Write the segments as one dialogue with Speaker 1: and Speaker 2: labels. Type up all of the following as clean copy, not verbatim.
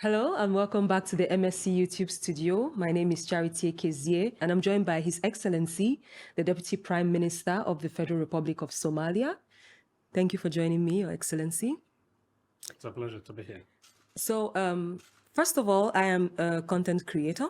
Speaker 1: Hello and welcome back to the MSC YouTube studio. My name is Charity Ekezie and I'm joined by His Excellency, the Deputy Prime Minister of the Federal Republic of Somalia. Thank you for joining me, Your Excellency.
Speaker 2: It's a pleasure to be here.
Speaker 1: So, first of all, I am a content creator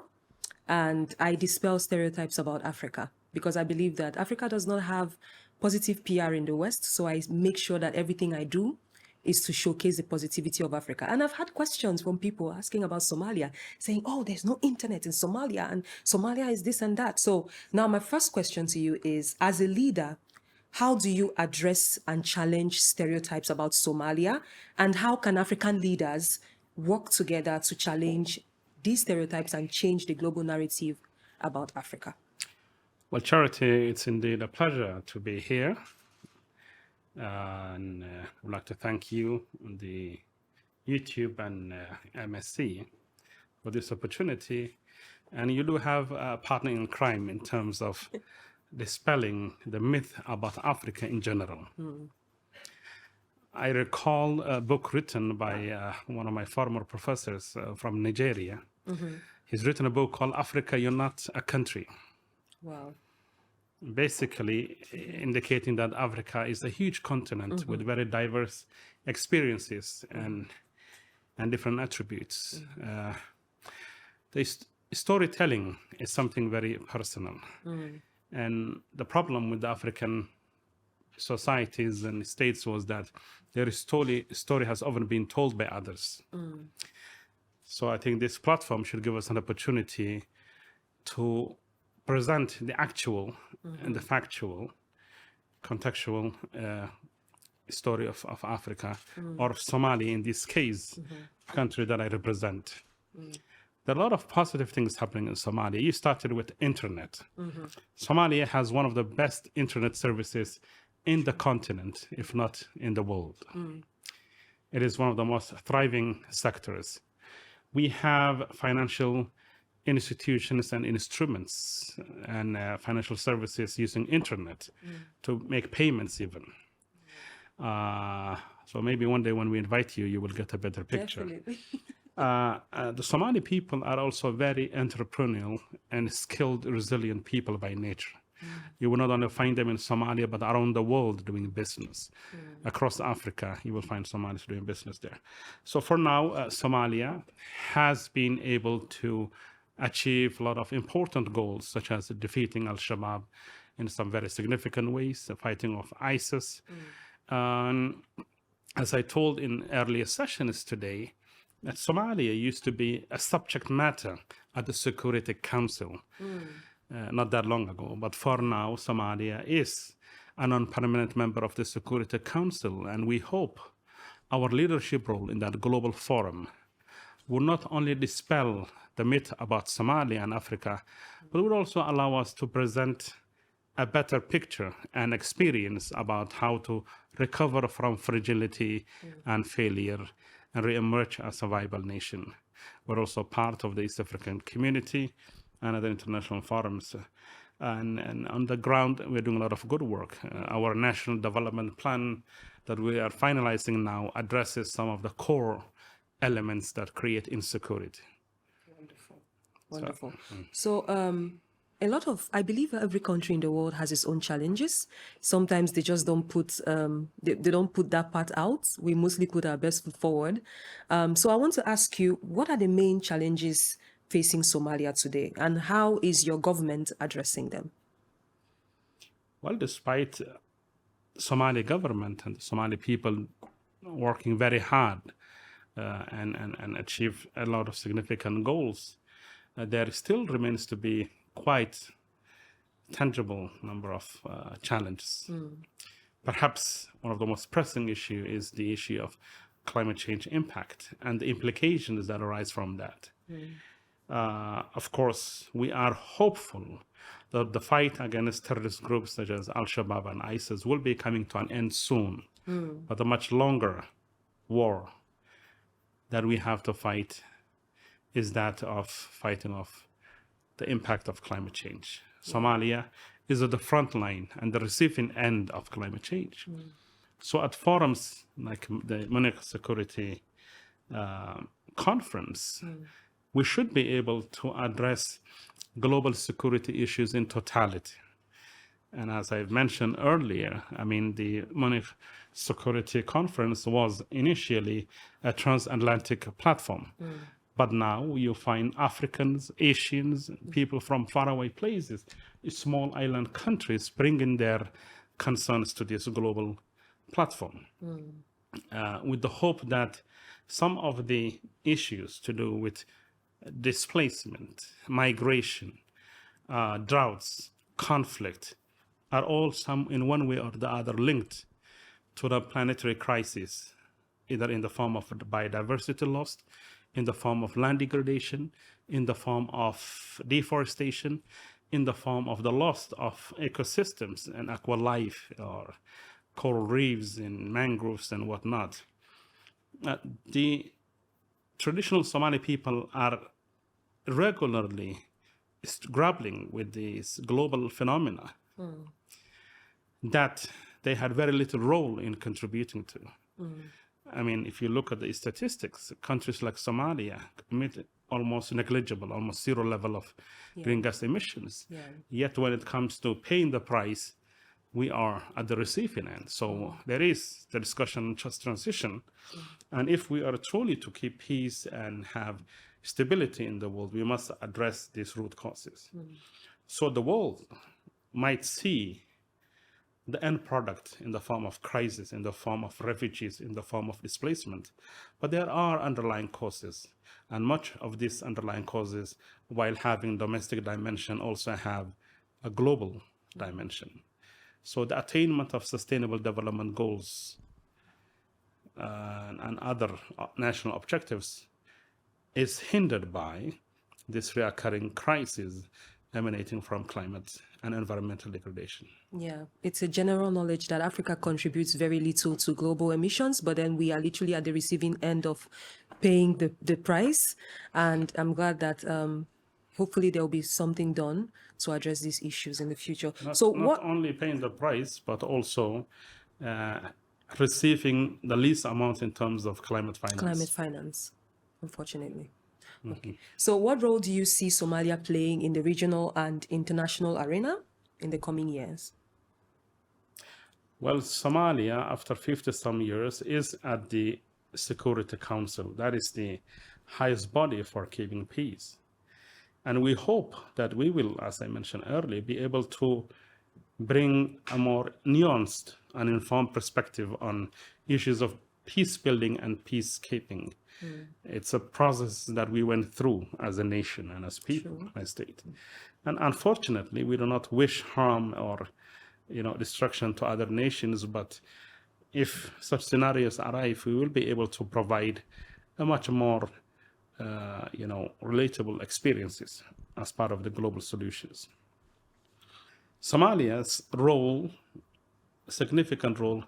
Speaker 1: and I dispel stereotypes about Africa because I believe that Africa does not have positive PR in the West. So I make sure that everything I do is to showcase the positivity of Africa. And I've had questions from people asking about Somalia, saying, oh, there's no internet in Somalia and Somalia is this and that. So now my first question to you is, as a leader, how do you address and challenge stereotypes about Somalia? And how can African leaders work together to challenge these stereotypes and change the global narrative about Africa?
Speaker 2: Well, Charity, it's indeed a pleasure to be here. And I'd like to thank you, the YouTube and MSC, for this opportunity. And you do have a partner in crime in terms of dispelling the myth about Africa in general. I recall a book written by one of my former professors from Nigeria. He's written a book called Africa, You're Not a Country.
Speaker 1: Wow.
Speaker 2: Basically indicating that Africa is a huge continent with very diverse experiences and different attributes. Storytelling is something very personal. And the problem with the African societies and states was that their story has often been told by others. So I think this platform should give us an opportunity to present the actual and the factual, contextual story of Africa, or of Somalia in this case, country that I represent. There are a lot of positive things happening in Somalia. You started with internet. Somalia has one of the best internet services in the continent, if not in the world. It is one of the most thriving sectors. We have financial institutions and instruments and financial services using internet to make payments even. So maybe one day when we invite you, you will get a better picture.
Speaker 1: Definitely.
Speaker 2: The Somali people are also very entrepreneurial and skilled, resilient people by nature. You will not only find them in Somalia, but around the world doing business. Across Africa, you will find Somalis doing business there. So for now, Somalia has been able to achieve a lot of important goals, such as defeating Al-Shabaab in some very significant ways, the fighting of ISIS. As I told in earlier sessions today, that Somalia used to be a subject matter at the Security Council not that long ago. But for now, Somalia is a non-permanent member of the Security Council, and we hope our leadership role in that global forum will not only dispel the myth about Somalia and Africa, but will also allow us to present a better picture and experience about how to recover from fragility and failure and re-emerge as a viable nation. We're also part of the East African community and other international forums. And on the ground, we're doing a lot of good work. Our national development plan that we are finalizing now addresses some of the core elements that create insecurity.
Speaker 1: Wonderful. So, I believe every country in the world has its own challenges. Sometimes they just don't put, they don't put that part out. We mostly put our best foot forward. So I want to ask you, what are the main challenges facing Somalia today, and how is your government addressing them?
Speaker 2: Well, despite Somali government and the Somali people working very hard and achieve a lot of significant goals, there still remains to be quite tangible number of challenges. Perhaps one of the most pressing issue is the issue of climate change impact and the implications that arise from that. Of course, we are hopeful that the fight against terrorist groups such as Al-Shabaab and ISIS will be coming to an end soon. But a much longer war that we have to fight is that of fighting off the impact of climate change. Somalia is at the front line and the receiving end of climate change. So at forums like the Munich Security conference, we should be able to address global security issues in totality. And as I've mentioned earlier, I mean, the Munich Security Conference was initially a transatlantic platform. But now you find Africans, Asians, people from faraway places, small island countries bringing their concerns to this global platform with the hope that some of the issues to do with displacement, migration, droughts, conflict, are all in one way or the other linked to the planetary crisis, either in the form of biodiversity loss, in the form of land degradation, in the form of deforestation, in the form of the loss of ecosystems and aqua life or coral reefs and mangroves and whatnot. The traditional Somali people are regularly grappling with these global phenomena that they had very little role in contributing to. I mean, if you look at the statistics, countries like Somalia emit almost negligible, almost zero level of greenhouse gas emissions. Yet when it comes to paying the price, we are at the receiving end. So there is the discussion on just transition. And if we are truly to keep peace and have stability in the world, we must address these root causes. So the world might see the end product in the form of crisis, in the form of refugees, in the form of displacement. But there are underlying causes. And much of these underlying causes, while having domestic dimension, also have a global dimension. So the attainment of sustainable development goals and other national objectives is hindered by this recurring crisis emanating from climate and environmental degradation.
Speaker 1: Yeah, it's a general knowledge that Africa contributes very little to global emissions, but then we are literally at the receiving end of paying the price. And I'm glad that hopefully there will be something done to address these issues in the future.
Speaker 2: Not only paying the price, but also receiving the least amount in terms of climate finance.
Speaker 1: Climate finance, unfortunately. Okay. So what role do you see Somalia playing in the regional and international arena in the coming years?
Speaker 2: Well, Somalia, after 50-some years, is at the Security Council. That is the highest body for keeping peace. And we hope that we will, as I mentioned earlier, be able to bring a more nuanced and informed perspective on issues of peace building and peacekeeping. It's a process that we went through as a nation and as people, as state. And unfortunately, we do not wish harm or destruction to other nations, but if such scenarios arrive, we will be able to provide a much more relatable experiences as part of the global solutions. Somalia's role, significant role,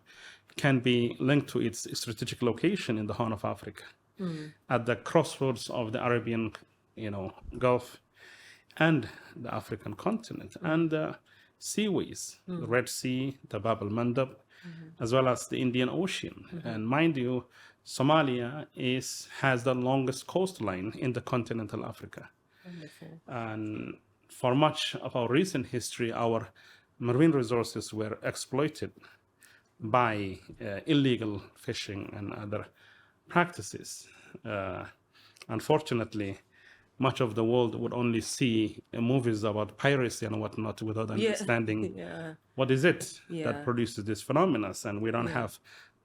Speaker 2: can be linked to its strategic location in the Horn of Africa, at the crossroads of the Arabian, Gulf and the African continent, and the seaways, the Red Sea, the Bab el-Mandab, as well as the Indian Ocean. And mind you, Somalia has the longest coastline in the continental Africa.
Speaker 1: Wonderful.
Speaker 2: And for much of our recent history, our marine resources were exploited by illegal fishing and other practices. Unfortunately, much of the world would only see movies about piracy and whatnot without understanding what is it that produces these phenomena, and we don't have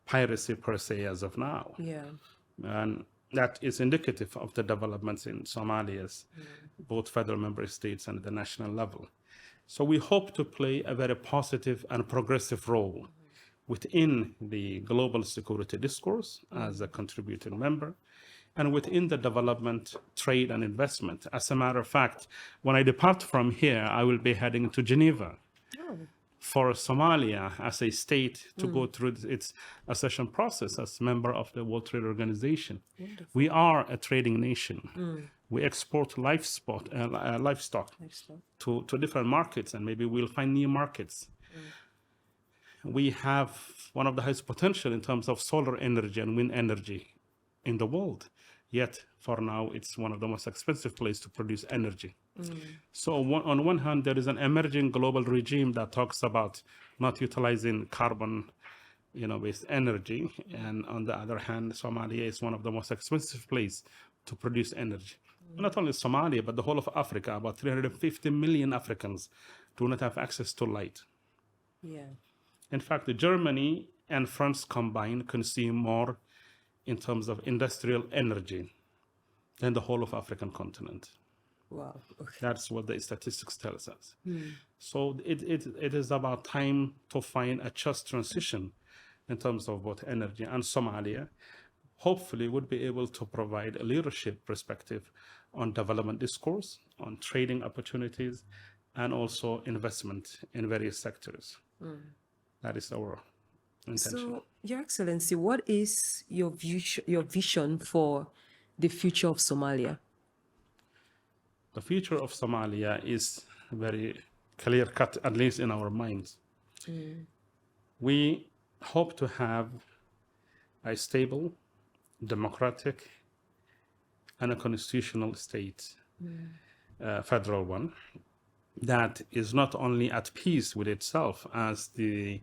Speaker 2: piracy per se as of now. And that is indicative of the developments in Somalia's both federal member states and the national level. So we hope to play a very positive and progressive role within the global security discourse as a contributing member, and within the development, trade, and investment. As a matter of fact, when I depart from here, I will be heading to Geneva for Somalia as a state to go through its accession process as a member of the World Trade Organization.
Speaker 1: Wonderful.
Speaker 2: We are a trading nation. We export livestock to different markets, and maybe we'll find new markets. We have one of the highest potential in terms of solar energy and wind energy in the world. Yet, for now, it's one of the most expensive places to produce energy. So on one hand, there is an emerging global regime that talks about not utilizing carbon, based energy. And on the other hand, Somalia is one of the most expensive places to produce energy. Not only Somalia, but the whole of Africa. About 350 million Africans do not have access to light.
Speaker 1: Yeah.
Speaker 2: In fact, Germany and France combined consume more in terms of industrial energy than the whole of African continent.
Speaker 1: Wow. Okay.
Speaker 2: That's what the statistics tells us. So it is about time to find a just transition in terms of both energy, and Somalia hopefully would be able to provide a leadership perspective on development discourse, on trading opportunities, and also investment in various sectors. That is our intention.
Speaker 1: So, Your Excellency, what is your vision for the future of Somalia?
Speaker 2: The future of Somalia is very clear-cut, at least in our minds. We hope to have a stable, democratic, and a constitutional state, federal one, that is not only at peace with itself, as the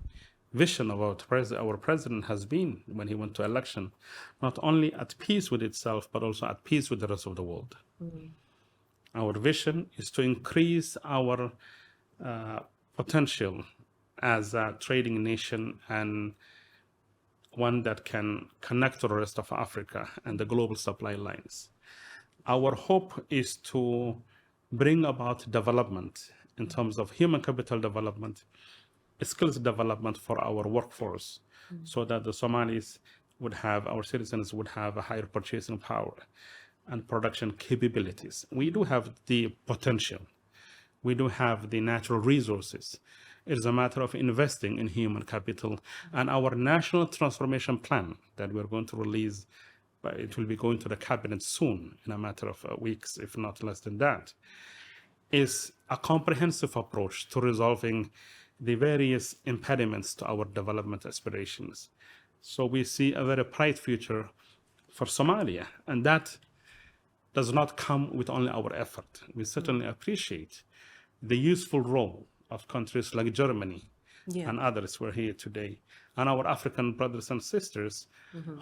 Speaker 2: vision of our president has been when he went to election, not only at peace with itself, but also at peace with the rest of the world. Our vision is to increase our potential as a trading nation and one that can connect to the rest of Africa and the global supply lines. Our hope is to bring about development in terms of human capital development, skills development for our workforce, so that the Somalis would have, our citizens would have a higher purchasing power and production capabilities. We do have the potential. We do have the natural resources. It is a matter of investing in human capital, and our national transformation plan that we're going to release, but it will be going to the cabinet soon, in a matter of weeks, if not less than that, is a comprehensive approach to resolving the various impediments to our development aspirations. So we see a very bright future for Somalia, and that does not come with only our effort. We certainly appreciate the useful role of countries like Germany and others who are here today, and our African brothers and sisters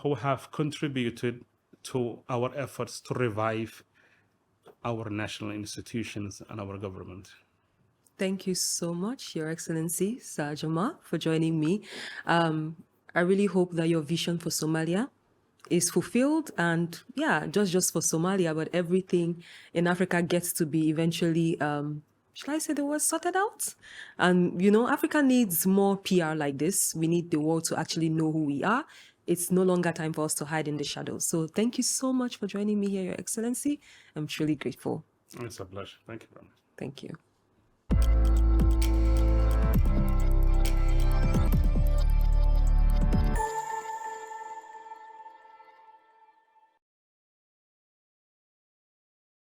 Speaker 2: who have contributed to our efforts to revive our national institutions and our government.
Speaker 1: Thank you so much, Your Excellency, Salah Jama, for joining me. I really hope that your vision for Somalia is fulfilled, and just for Somalia, but everything in Africa gets to be eventually, shall I say the word, sorted out? And, Africa needs more PR like this. We need the world to actually know who we are. It's no longer time for us to hide in the shadows. So thank you so much for joining me here, Your Excellency. I'm truly grateful.
Speaker 2: It's a pleasure. Thank you very much.
Speaker 1: Thank you.